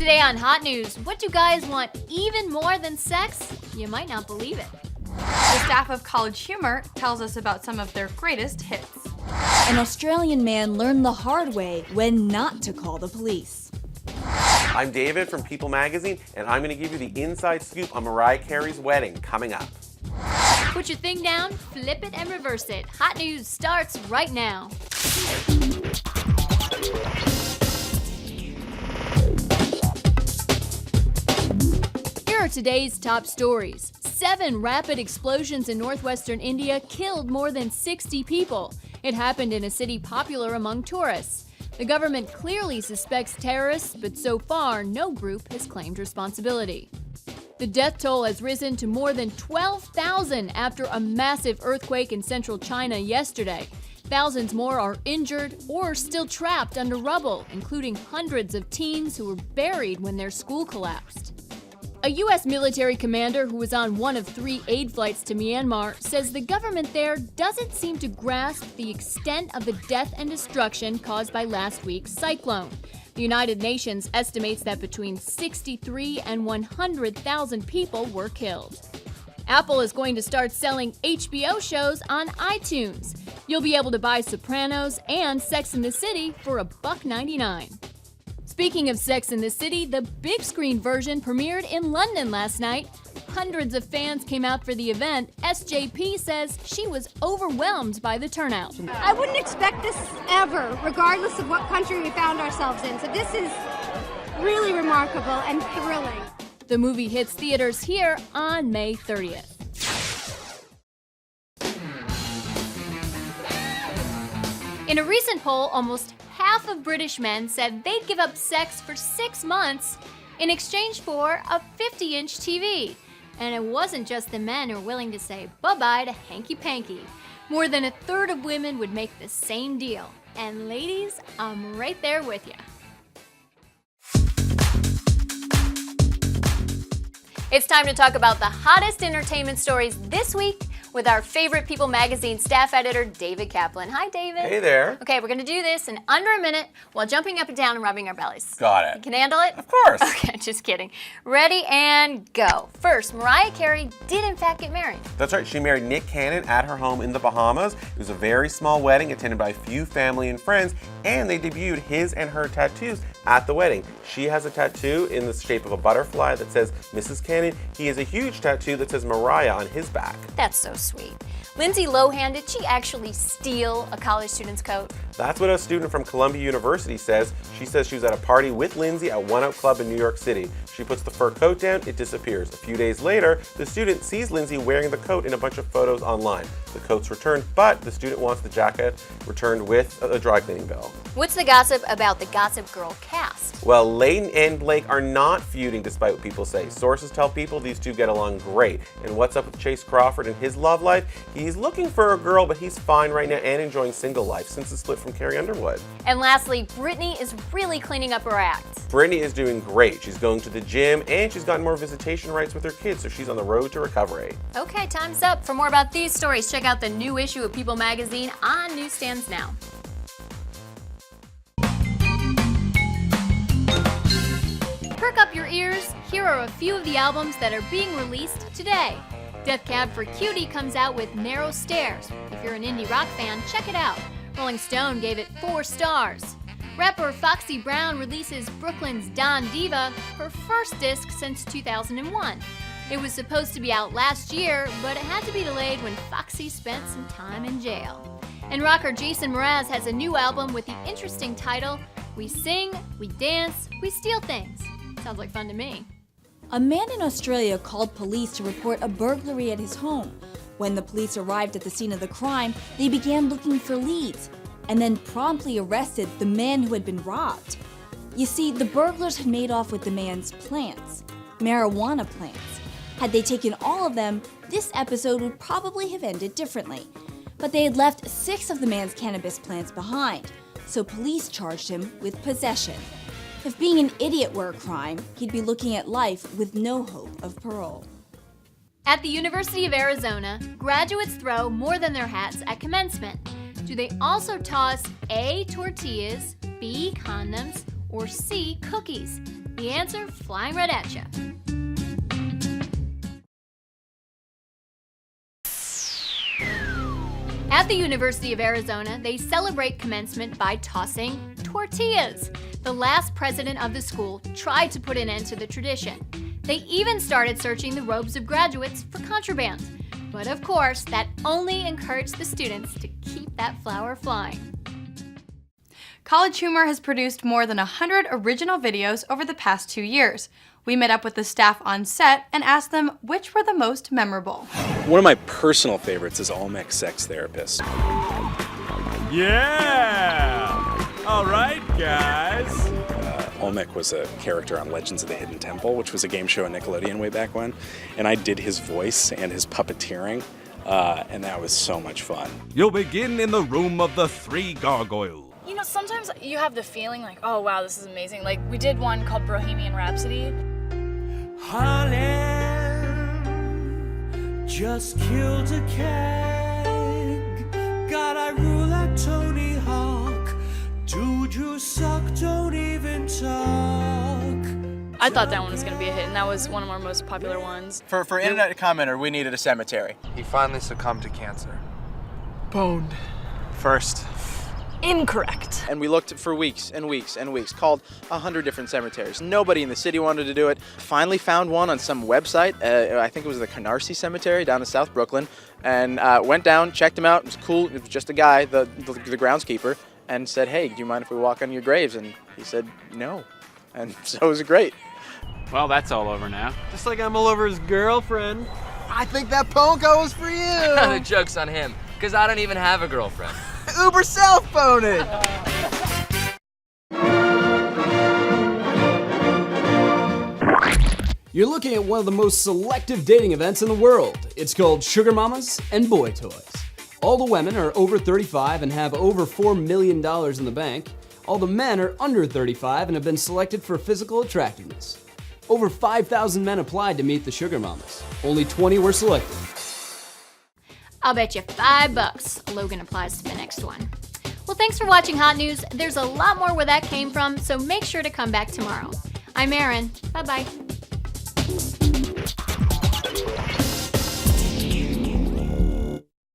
Today on Hot News, what do guys want even more than sex? You might not believe it. The staff of College Humor tells us about some of their greatest hits. An Australian man learned the hard way when not to call the police. I'm David from People Magazine, and I'm going to give you the inside scoop on Mariah Carey's wedding coming up. Put your thing down, flip it, and reverse it. Hot News starts right now. Here are today's top stories. 7 rapid explosions in northwestern India killed more than 60 people. It happened in a city popular among tourists. The government clearly suspects terrorists, but so far, no group has claimed responsibility. The death toll has risen to more than 12,000 after a massive earthquake in central China yesterday. Thousands more are injured or still trapped under rubble, including hundreds of teens who were buried when their school collapsed. A U.S. military commander who was on one of 3 aid flights to Myanmar says the government there doesn't seem to grasp the extent of the death and destruction caused by last week's cyclone. The United Nations estimates that between 63 and 100,000 people were killed. Apple is going to start selling HBO shows on iTunes. You'll be able to buy Sopranos and Sex and the City for $1.99. Speaking of Sex and the City, the big screen version premiered in London last night. Hundreds of fans came out for the event. SJP says she was overwhelmed by the turnout. I wouldn't expect this ever, regardless of what country we found ourselves in. So this is really remarkable and thrilling. The movie hits theaters here on May 30th. In a recent poll, almost half of British men said they'd give up sex for 6 months in exchange for a 50-inch TV. And it wasn't just the men who were willing to say bye-bye to hanky-panky. More than a third of women would make the same deal. And ladies, I'm right there with you. It's time to talk about the hottest entertainment stories this week with our favorite People Magazine staff editor, David Kaplan. Hi, David. Hey there. Okay, we're going to do this in under a minute while jumping up and down and rubbing our bellies. Got it. You can handle it? Of course. Okay, just kidding. Ready and go. First, Mariah Carey did in fact get married. That's right. She married Nick Cannon at her home in the Bahamas. It was a very small wedding attended by a few family and friends, and they debuted his and her tattoos at the wedding. She has a tattoo in the shape of a butterfly that says Mrs. Cannon. He has a huge tattoo that says Mariah on his back. That's so sweet. Lindsay Lohan, did she actually steal a college student's coat? That's what a student from Columbia University says. She says she was at a party with Lindsay at One Out Club in New York City. She puts the fur coat down, it disappears. A few days later, the student sees Lindsay wearing the coat in a bunch of photos online. The coat's returned, but the student wants the jacket returned with a dry cleaning bill. What's the gossip about the Gossip Girl cast? Well, Leighton and Blake are not feuding despite what people say. Sources tell people these two get along great. And what's up with Chase Crawford and his love life? He's looking for a girl, but he's fine right now and enjoying single life since the split from Carrie Underwood. And lastly, Britney is really cleaning up her act. Britney is doing great. She's going to the gym and she's gotten more visitation rights with her kids, so she's on the road to recovery. Okay, time's up. For more about these stories, check out the new issue of People Magazine on newsstands now. Perk up your ears. Here are a few of the albums that are being released today. Death Cab for Cutie comes out with Narrow Stairs. If you're an indie rock fan, check it out. Rolling Stone gave it 4 stars. Rapper Foxy Brown releases Brooklyn's Don Diva, her first disc since 2001. It was supposed to be out last year, but it had to be delayed when Foxy spent some time in jail. And rocker Jason Mraz has a new album with the interesting title, We Sing, We Dance, We Steal Things. Sounds like fun to me. A man in Australia called police to report a burglary at his home. When the police arrived at the scene of the crime, they began looking for leads, and then promptly arrested the man who had been robbed. You see, the burglars had made off with the man's plants, marijuana plants. Had they taken all of them, this episode would probably have ended differently. But they had left 6 of the man's cannabis plants behind, so police charged him with possession. If being an idiot were a crime, he'd be looking at life with no hope of parole. At the University of Arizona, graduates throw more than their hats at commencement. Do they also toss A, tortillas, B, condoms, or C, cookies? The answer flying right at you. At the University of Arizona, they celebrate commencement by tossing tortillas. The last president of the school tried to put an end to the tradition. They even started searching the robes of graduates for contraband. But of course, that only encouraged the students to keep that flower flying. College Humor has produced more than 100 original videos over the past 2 years. We met up with the staff on set and asked them which were the most memorable. One of my personal favorites is Olmec Sex Therapist. Yeah! All right, guys. Olmec was a character on Legends of the Hidden Temple, which was a game show on Nickelodeon way back when, and I did his voice and his puppeteering, and that was so much fun. You'll begin in the room of the 3 gargoyles. You know, sometimes you have the feeling like, oh wow, this is amazing. Like, we did one called Bohemian Rhapsody. Harlan just killed a keg. God, I rule like Tony Hawk. Dude, you suck, don't even talk. I thought that one was gonna be a hit, and that was one of our most popular ones. For internet commenter, we needed a cemetery. He finally succumbed to cancer. Boned. First. Incorrect. And we looked for weeks and weeks and weeks, called 100 different cemeteries. Nobody in the city wanted to do it. Finally found one on some website. I think it was the Canarsie Cemetery down in South Brooklyn. And went down, checked him out. It was cool. It was just a guy, the groundskeeper, and said, hey, do you mind if we walk on your graves? And he said, no. And so it was great. Well, that's all over now. Just like I'm all over his girlfriend. I think that Ponko was for you. The joke's on him, because I don't even have a girlfriend. Uber self-phone it. You're looking at one of the most selective dating events in the world. It's called Sugar Mamas and Boy Toys. All the women are over 35 and have over $4 million in the bank. All the men are under 35 and have been selected for physical attractiveness. Over 5,000 men applied to meet the Sugar Mamas. Only 20 were selected. I'll bet you $5 Logan applies to the next one. Well, thanks for watching Hot News. There's a lot more where that came from, so make sure to come back tomorrow. I'm Erin. Bye-bye.